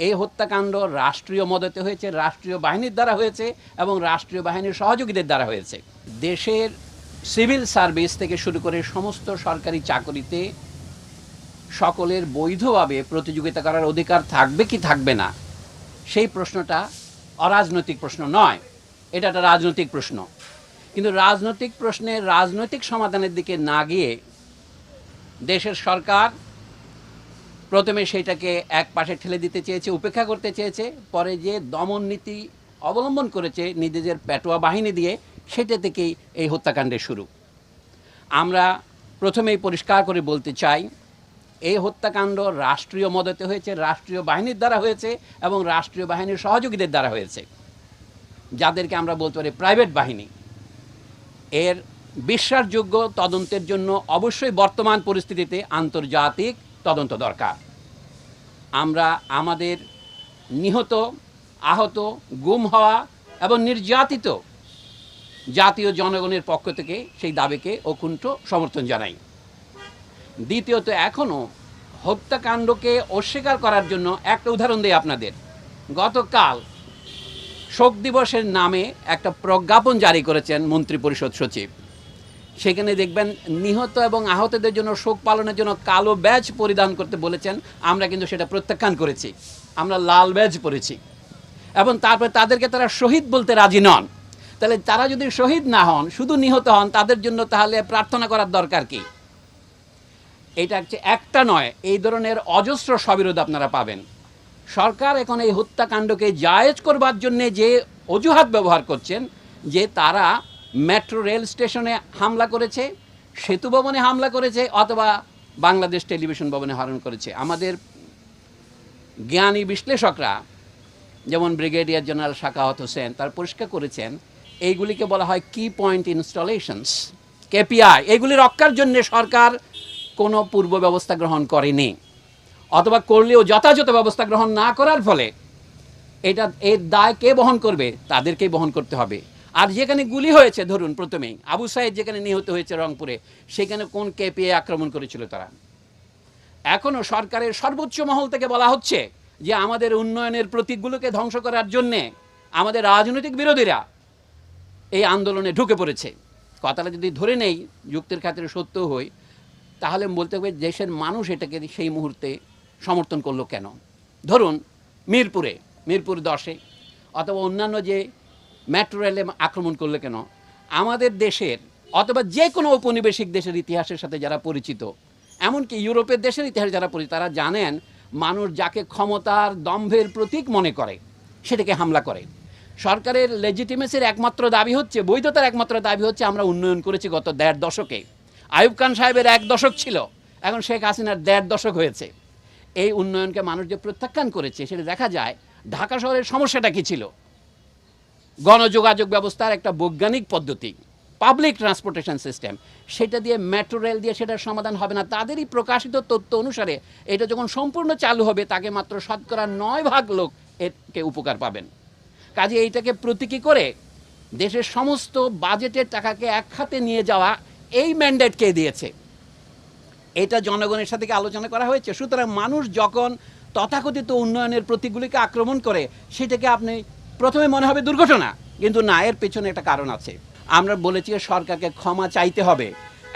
এই হত্যাকাণ্ড রাষ্ট্রীয় মদতে হয়েছে, রাষ্ট্রীয় বাহিনীর দ্বারা হয়েছে এবং রাষ্ট্রীয় বাহিনীর সহযোগীদের দ্বারা হয়েছে। দেশের সিভিল সার্ভিস থেকে শুরু করে সমস্ত সরকারি চাকরিতে সকলের বৈধভাবে প্রতিযোগিতা করার অধিকার থাকবে কি থাকবে না, সেই প্রশ্নটা অরাজনৈতিক প্রশ্ন নয়, এটা একটা রাজনৈতিক প্রশ্ন। কিন্তু রাজনৈতিক প্রশ্নের রাজনৈতিক সমাধানের দিকে না গিয়ে দেশের সরকার প্রথমে সেইটাকে এক পাশে ঠেলে দিতে চেয়েছে, উপেক্ষা করতে চেয়েছে, পরে যে দমন নীতি অবলম্বন করেছে নিজেদের পেটোয়া বাহিনী দিয়ে, সেটা থেকেই এই হত্যাকাণ্ডের শুরু। আমরা প্রথমেই পরিষ্কার করে বলতে চাই, এই হত্যাকাণ্ড রাষ্ট্রীয় মদতে হয়েছে, রাষ্ট্রীয় বাহিনীর দ্বারা হয়েছে এবং রাষ্ট্রীয় বাহিনীর সহযোগীদের দ্বারা হয়েছে, যাদেরকে আমরা বলতে পারি প্রাইভেট বাহিনী। এর বিশ্বাসযোগ্য তদন্তের জন্য অবশ্যই বর্তমান পরিস্থিতিতে আন্তর্জাতিক তদন্ত দরকার। আমরা আমাদের নিহত, আহত, গুম হওয়া এবং নির্যাতিত জাতীয় জনগণের পক্ষ থেকে সেই দাবিকে অকুণ্ঠ সমর্থন জানাই। দ্বিতীয়ত, এখনও হত্যাকাণ্ডকে অস্বীকার করার জন্য একটা উদাহরণ দিই আপনাদের। গতকাল শোক দিবসের নামে একটা প্রজ্ঞাপন জারি করেছেন মন্ত্রিপরিষদ সচিব। সেখানে দেখবেন নিহত এবং আহতদের জন্য শোক পালনের জন্য কালো ব্যাজ পরিধান করতে বলেছেন। আমরা কিন্তু সেটা প্রত্যাখ্যান করেছি, আমরা লাল ব্যাজ পরেছি। এবং তারপরে তাদেরকে তারা শহীদ বলতে রাজি নন। তাহলে তারা যদি শহীদ না হন, শুধু নিহত হন, তাদের জন্য তাহলে প্রার্থনা করার দরকার কি? এটা হচ্ছে একটা নয়, এই ধরনের অজস্র সবিরোধ আপনারা পাবেন। সরকার এখন এই হত্যাকাণ্ডকে জায়েজ করবার জন্যে যে অজুহাত ব্যবহার করছেন, যে তারা মেট্রো রেল স্টেশনে হামলা করেছে, সেতু ভবনে হামলা করেছে, অথবা বাংলাদেশ টেলিভিশন ভবনে হামলা করেছে। আমাদের জ্ঞানী বিশ্লেষকরা, যেমন ব্রিগেডিয়ার জেনারেল শাখাওয়াত হোসেন, তার পরিষ্কার করেছেন এইগুলিকে বলা হয় কি পয়েন্ট ইনস্টলেশনস, কেপিআই। এগুলি রক্ষার জন্য সরকার কোনো পূর্ব ব্যবস্থা গ্রহণ করেনি, অথবা করলেও যথাযথ ব্যবস্থা গ্রহণ না করার ফলে এর দায় কে বহন করবে? তাদেরকেই বহন করতে হবে। আর যেখানে গুলি হয়েছে, ধরুন প্রথমেই আবু সাইদ যেখানে নিহত হয়েছে রংপুরে, সেখানে কোন কেপিআই আক্রমণ করেছিল তারা? এখনও সরকারের সর্বোচ্চ মহল থেকে বলা হচ্ছে যে আমাদের উন্নয়নের প্রতীকগুলোকে ধ্বংস করার জন্যে আমাদের রাজনৈতিক বিরোধীরা এই আন্দোলনে ঢুকে পড়েছে। কথাটা যদি ধরে নেই, যুক্তির খাতিরে সত্য হই, তাহলে বলতে হবে দেশের মানুষ এটাকে সেই মুহূর্তে সমর্থন করলো কেন? ধরুন মিরপুর 10-এ অথবা অন্যান্য যে মেট্রো রেলে আক্রমণ করলো কেন? আমাদের দেশের অথবা যে কোনো ঔপনিবেশিক দেশের ইতিহাসের সাথে যারা পরিচিত, এমনকি ইউরোপের দেশের ইতিহাস যারা পরিচিত, তারা জানেন মানুষ যাকে ক্ষমতার দম্ভের প্রতীক মনে করে সেটাকে হামলা করে। সরকারের লেজিটিমেসির একমাত্র দাবি হচ্ছে, বৈধতার একমাত্র দাবি হচ্ছে আমরা উন্নয়ন করেছি গত 1.5 দশকে। আইয়ুব খান সাহেবের 1 দশক ছিল, এখন শেখ হাসিনার 1.5 দশক হয়েছে। এই উন্নয়নকে মানুষ যে প্রত্যাখ্যান করেছে, সেটা দেখা যায়। ঢাকা শহরের সমস্যাটা কী ছিল? গণযোগাযোগ ব্যবস্থার একটা বৈজ্ঞানিক পদ্ধতি, পাবলিক ট্রান্সপোর্টেশন সিস্টেম, সেটা দিয়ে মেট্রো রেল দিয়ে সেটার সমাধান হবে না। তাদেরই প্রকাশিত তথ্য অনুসারে এটা যখন সম্পূর্ণ চালু হবে, তাকে মাত্র 9% লোক একে উপকার পাবেন। কাজে এইটাকে প্রতীকী করে দেশের সমস্ত বাজেটের টাকাকে এক হাতে নিয়ে যাওয়া, এই ম্যান্ডেট কে দিয়েছে? এটা জনগণের সাথে আলোচনা করা হয়েছে। সুতরাং মানুষ যখন তথাকথিত উন্নয়নের প্রতীকগুলিকে আক্রমণ করে, সেটাকে আপনি প্রথমে মনে হবে দুর্ঘটনা, কিন্তু না, এর পেছনে একটা কারণ আছে। আমরা বলেছি সরকারকে ক্ষমা চাইতে হবে,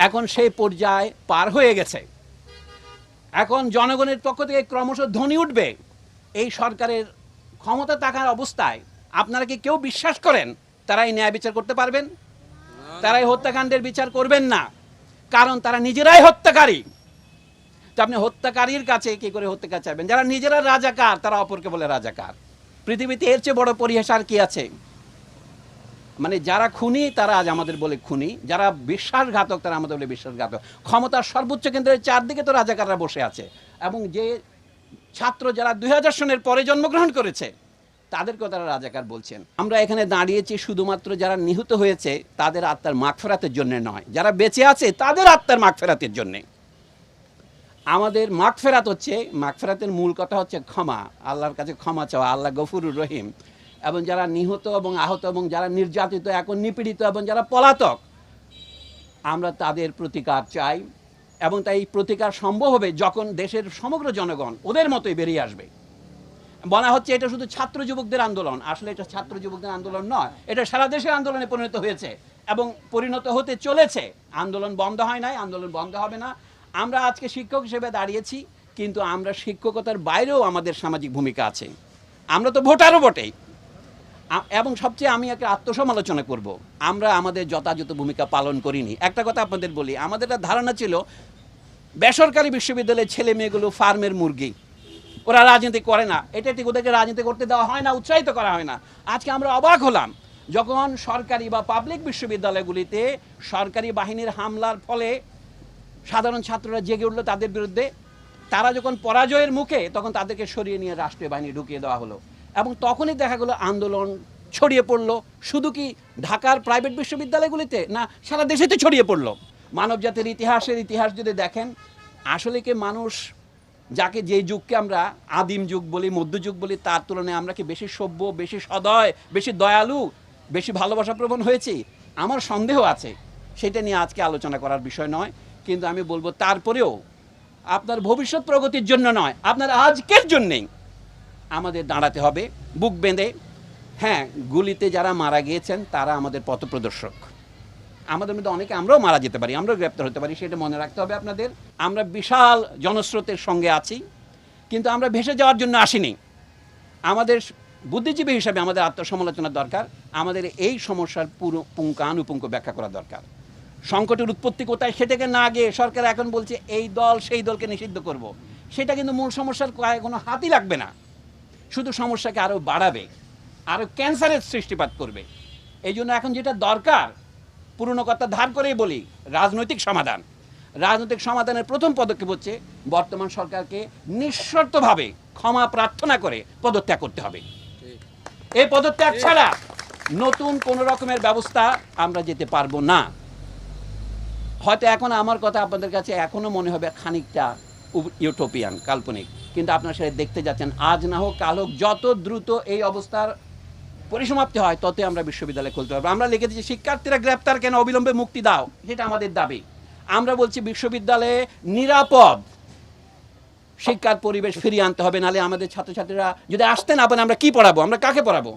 এখন সেই পর্যায়ে পার হয়ে গেছে। এখন জনগণের পক্ষ থেকে ক্রমশ ধ্বনি উঠবে। এই সরকারের ক্ষমতা থাকার অবস্থায় আপনারা কি কেউ বিশ্বাস করেন তারাই ন্যায় বিচার করতে পারবেন? তারাই হত্যাকাণ্ডের বিচার করবেন না, কারণ তারা নিজেরাই হত্যাকারী। তো আপনি হত্যাকারীর কাছে কি করে হত্যাকার চাইবেন? যারা নিজেরা রাজাকার, তারা অপরকে বলে রাজাকার। পৃথিবীতে এর চেয়ে বড় পরিহাস আর কি আছে? মানে যারা খুনি তারা আজ আমাদের বলে খুনি, যারা বিশ্বাসঘাতক তারা আমাদের বলে বিশ্বাসঘাতক। ক্ষমতার সর্বোচ্চ কেন্দ্রের চারদিকে তো রাজাকাররা বসে আছে, এবং যে ছাত্র যারা 2000 সনের পরে জন্মগ্রহণ করেছে, তাদেরকেও তারা রাজাকার বলছেন। আমরা এখানে দাঁড়িয়েছি শুধুমাত্র যারা নিহত হয়েছে তাদের আত্মার মাগফিরাতের জন্য নয়, যারা বেঁচে আছে তাদের আত্মার মাগফিরাতের জন্যে। আমাদের মাগফিরাত হচ্ছে, মাগফিরাতের মূল কথা হচ্ছে ক্ষমা, আল্লাহর কাছে ক্ষমা চাওয়া। আল্লাহ গফুরুর রহিম। এবং যারা নিহত এবং আহত এবং যারা নির্যাতিত, এখন নিপীড়িত এবং যারা পলাতক, আমরা তাদের প্রতিকার চাই। এবং তাই প্রতিকার সম্ভব হবে যখন দেশের সমগ্র জনগণ ওদের মতোই বেরিয়ে আসবে। বলা হচ্ছে এটা শুধু ছাত্র যুবকদের আন্দোলন, আসলে এটা ছাত্র যুবকদের আন্দোলন নয়, এটা সারা দেশের আন্দোলনে পরিণত হয়েছে এবং পরিণত হতে চলেছে। আন্দোলন বন্ধ হয় নাই, আন্দোলন বন্ধ হবে না। আমরা আজকে শিক্ষক হিসেবে দাঁড়িয়েছি, কিন্তু আমরা শিক্ষকতার বাইরেও আমাদের সামাজিক ভূমিকা আছে। আমরা তো ভোটারও বটেই। এবং সবচেয়ে আমি একটা আত্মসমালোচনা করব, আমরা আমাদের যথাযথ ভূমিকা পালন করিনি। একটা কথা আপনাদের বলি, আমাদের একটা ধারণা ছিল বেসরকারি বিশ্ববিদ্যালয়ের ছেলে মেয়েগুলো ফার্মের মুরগি, ওরা রাজনীতি করে না, এটা ঠিক ওদেরকে রাজনীতি করতে দেওয়া হয় না, উৎসাহিত করা হয় না। আজকে আমরা অবাক হলাম যখন সরকারি বা পাবলিক বিশ্ববিদ্যালয়গুলিতে সরকারি বাহিনীর হামলার ফলে সাধারণ ছাত্ররা জেগে উঠলো তাদের বিরুদ্ধে। তারা যখন পরাজয়ের মুখে, তখন তাদেরকে সরিয়ে নিয়ে রাষ্ট্রীয় বাহিনী ঢুকিয়ে দেওয়া হলো এবং তখনই দেখা গেলো আন্দোলন ছড়িয়ে পড়লো। শুধু কি ঢাকার প্রাইভেট বিশ্ববিদ্যালয়গুলিতে না, সারা দেশেতে ছড়িয়ে পড়লো। মানব জাতির ইতিহাস যদি দেখেন, আসলে কি মানুষ যাকে যে যুগকে আমরা আদিম যুগ বলি, মধ্যযুগ বলি, তার তুলনায় আমরা কি বেশি সভ্য, বেশি সদয়, বেশি দয়ালু, বেশি ভালোবাসাপ্রবণ হয়েছি? আমার সন্দেহ আছে। সেটা নিয়ে আজকে আলোচনা করার বিষয় নয়, কিন্তু আমি বলবো তারপরেও আপনার ভবিষ্যৎ প্রগতির জন্য নয়, আপনার আজকের জন্যেই আমাদের দাঁড়াতে হবে বুক বেঁধে। হ্যাঁ, গুলিতে যারা মারা গিয়েছেন তারা আমাদের পথপ্রদর্শক। আমাদের মধ্যে অনেকে আমরাও মারা যেতে পারি, আমরাও গ্রেপ্তার হতে পারি, সেটা মনে রাখতে হবে আপনাদের। আমরা বিশাল জনস্রোতের সঙ্গে আছি, কিন্তু আমরা ভেসে যাওয়ার জন্য আসিনি। আমাদের বুদ্ধিজীবী হিসাবে আমাদের আত্মসমালোচনার দরকার, আমাদের এই সমস্যার পুরো পুঙ্খানুপুঙ্খ ব্যাখ্যা করা দরকার। সংকটের উৎপত্তি কোথায় সেটাকে না গিয়ে সরকার এখন বলছে এই দল সেই দলকে নিষিদ্ধ করব। সেটা কিন্তু মূল সমস্যার কোনো হাতই লাগবে না, শুধু সমস্যাকে আরও বাড়াবে, আরও ক্যান্সারের সৃষ্টিপাত করবে। এই জন্য এখন যেটা দরকার, পুরনো কথা ধার করেই বলি, রাজনৈতিক সমাধান। রাজনৈতিক সমাধানের প্রথম পদক্ষেপ হচ্ছে বর্তমান সরকারকে নিঃশর্তভাবে ক্ষমা প্রার্থনা করে পদত্যাগ করতে হবে। এই পদত্যাগ ছাড়া নতুন কোনো রকমের ব্যবস্থা আমরা যেতে পারবো না। হয়তো এখন আমার কথা আপনাদের কাছে এখনো মনে হবে খানিকটা ইউটোপিয়ান, কাল্পনিক, কিন্তু আপনারা সেটা দেখতে যাচ্ছেন। আজ না হোক কাল হোক, যত দ্রুত এই অবস্থার পরিসমাপ্তি হয় ততই আমরা বিশ্ববিদ্যালয় খুলতে পারবো। আমরা লিখে দিচ্ছি শিক্ষার্থীরা গ্রেপ্তার কেন, অবিলম্বে মুক্তি দাও, সেটা আমাদের দাবি। আমরা বলছি বিশ্ববিদ্যালয়ে নিরাপদ শিক্ষার পরিবেশ ফিরিয়ে আনতে হবে, নাহলে আমাদের ছাত্রছাত্রীরা যদি আসতে না পারে আমরা কি পড়াবো, আমরা কাকে পড়াবো?